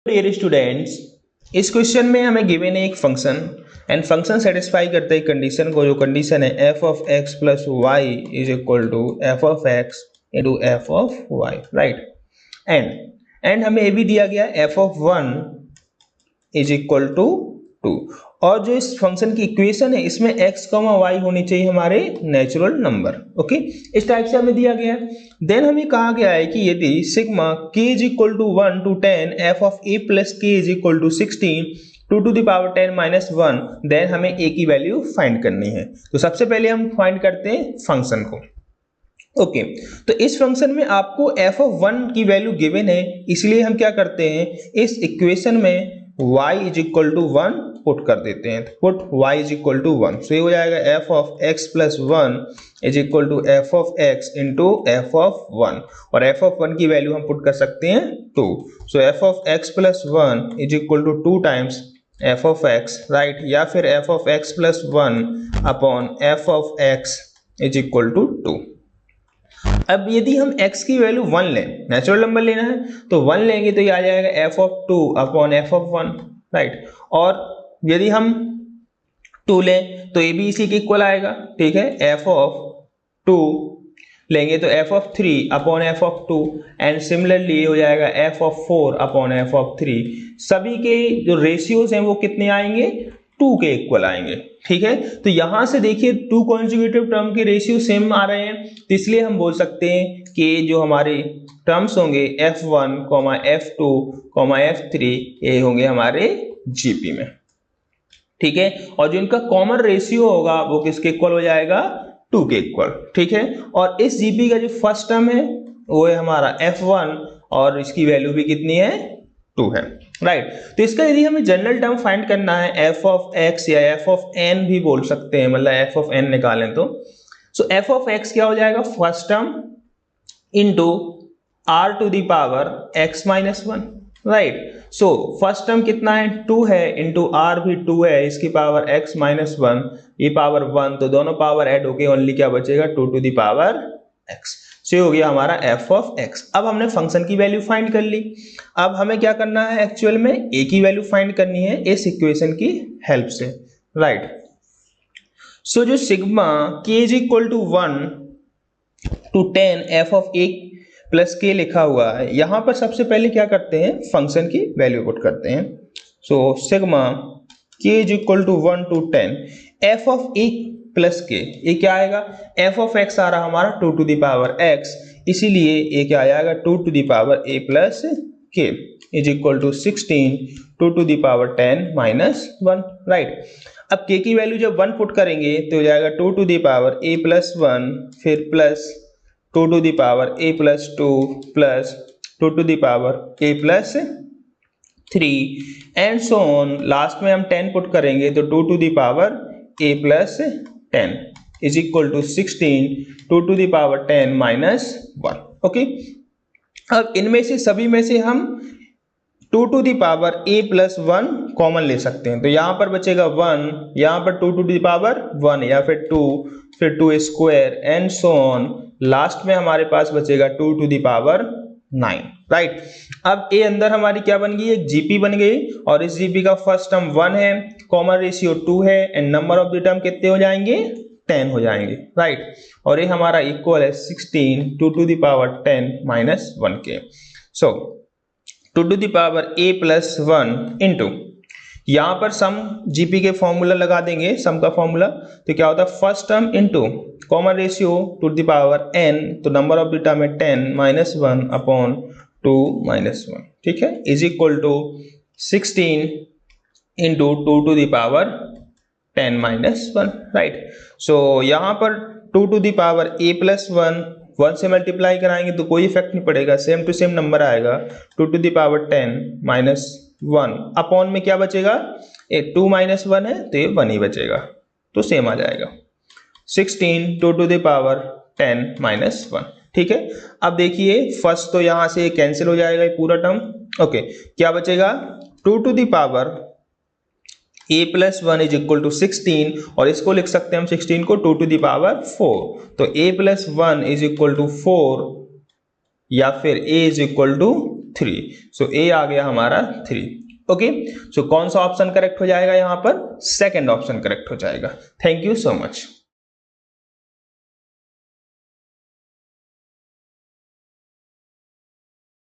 Dear students, इस question में हमें गिवन है एक फंक्शन एंड फंक्शन सेटिस्फाई करता है कंडीशन को, जो कंडीशन है f of x plus y is equal to f of x into f of y, right. And हमें ये भी दिया गया f of one is equal to 2, और जो इस फंक्शन की इक्वेशन है इसमें x, y होनी चाहिए हमारे नेचुरल नंबर। ओके, इस टाइप से हमें दिया गया है। देन हमें कहा गया है कि यदि sigma k is equal to 1 to 10 f of a plus k is equal to 16 2 to the power 10 minus 1, then हमें a की वैल्यू फाइंड करनी है। तो सबसे पहले हम फाइंड करते हैं फंक्शन को। ओके, तो इस फंक्शन में आपको f ऑफ 1 की वैल्यू गिवन है, इसलिए हम क्या करते हैं, इस इक्वेशन में y is equal to 1 put कर देते हैं। Put y is equal to 1, so ये हो जाएगा f of x plus 1 is equal to f of x into f of 1, और f ऑफ 1 की वैल्यू हम पुट कर सकते हैं 2, so f of x plus 1 is equal to 2 times f of x, right, या फिर f of x plus 1 upon f of x is equal to 2। अब यदि हम x की वैल्यू 1 लें, नेचुरल नंबर लेना है तो 1 लेंगे तो ये आ जाएगा f of 2 upon f of 1, right. और यदि हम 2 लें तो ये भी इसी के इक्वल आएगा, ठीक है। f ऑफ 2 लेंगे तो f of 3 upon f of 2, and similarly हो जाएगा f of 4 upon f of 3। सभी के जो रेशियोज हैं वो कितने आएंगे, 2 के इक्वल आएंगे, ठीक है। तो यहां से देखिए 2 कॉन्जुगेटिव टर्म के रेशियो सेम आ रहे हैं, तो इसलिए हम बोल सकते हैं कि जो हमारे टर्म्स होंगे f1, f2, f3 ये होंगे हमारे जीपी में, ठीक है। और जो इनका कॉमन रेशियो होगा वो किसके इक्वल हो जाएगा, 2 के इक्वल, ठीक है। और इस जीपी का जो फर्स्ट टर्म है वो है हमारा f1, और इसकी वैल्यू भी कितनी है, 2 है, राइट। तो इसका यदि हमें जनरल टर्म फाइंड करना है f ऑफ x या f ऑफ n भी बोल सकते हैं, मतलब f ऑफ n निकालें तो सो f ऑफ x क्या हो जाएगा, first term into r to the power x minus 1, right. So first term कितना है, 2 है, इंटू r भी 2 है, इसकी पावर x माइनस 1, ये पावर 1, तो दोनों पावर ऐड होके ओनली क्या बचेगा, 2 टू द पावर x। सो हो गया हमारा f ऑफ x। अब हमने फंक्शन की वैल्यू फाइंड कर ली, अब हमें क्या करना है, एक्चुअल में a की वैल्यू फाइंड करनी है इस इक्वेशन की हेल्प से, राइट। सो जो sigma k is equal to 1 to 10 f of a plus k लिखा हुआ है, यहां पर सबसे पहले क्या करते हैं, फंक्शन की वैल्यू पुट करते हैं। So sigma k is equal to 1 to 10 f of a plus k, ये क्या आएगा, f ऑफ x आ रहा हमारा 2 टू द पावर x, इसीलिए ये क्या आएगा, 2 to the power a plus के is equal to 16 2 to the power 10 minus 1, right. अब k की वैल्यू जब 1 पुट करेंगे तो हो जाएगा 2 to the power a plus 1, फिर plus 2 to the power a plus 2 plus 2 to the power a plus 3 and so on. Last में हम 10 पुट करेंगे तो 2 to the power a plus 10 is equal to 16 2 to the power 10 minus 1, okay. अब इनमें से सभी में से हम 2 to the power a plus 1 common ले सकते हैं, तो यहां पर बचेगा 1, यहां पर 2 टू द पावर 1 या फिर 2, फिर 2 square and so on. Last में हमारे पास बचेगा 2 टू द पावर 9, राइट। अब a अंदर हमारी क्या बन गई, एक जीपी बन गई, और इस जीपी का फर्स्ट टर्म 1 है, कॉमन रेशियो 2 है, and number of the term कितने हो जाएंगे, 10 हो जाएंगे, राइट। और ये हमारा इक्वल है 16 2 टू द पावर 10 माइनस 1 के। So 2 to the power a plus 1 into, यहाँ पर सम जीपी के फॉर्मूला लगा देंगे, सम का फॉर्मूला, तो क्या होता है, first term into common ratio two the power n, तो नंबर ऑफ द टर्म है 10 माइनस 1 अपॉन 2 माइनस 1, ठीक है, is equal to 16 into 2 to the power 10 minus 1, right. So यहाँ पर 2 to the power a plus 1 से multiply कराएंगे तो कोई इफेक्ट नहीं पड़ेगा, सेम टू सेम नंबर आएगा, 2 to the power 10 minus 1 upon में क्या बचेगा, ये 2 माइनस 1 है तो ये 1 ही बचेगा, तो सेम आ जाएगा 16 2 टू द पावर 10 माइनस 1, ठीक है। अब देखिए फर्स्ट तो यहां से कैंसिल हो जाएगा ये पूरा टर्म, ओके। क्या बचेगा, 2 to the power a plus 1 is equal to 16, और इसको लिख सकते हैं हम 16 को 2 टू द पावर 4, तो a plus 1 is equal to 4 या फिर a is equal to 3। So a आ गया हमारा 3। ओके, सो कौन सा ऑप्शन करेक्ट हो जाएगा यहाँ पर? सेकंड ऑप्शन करेक्ट हो जाएगा। Thank you so much.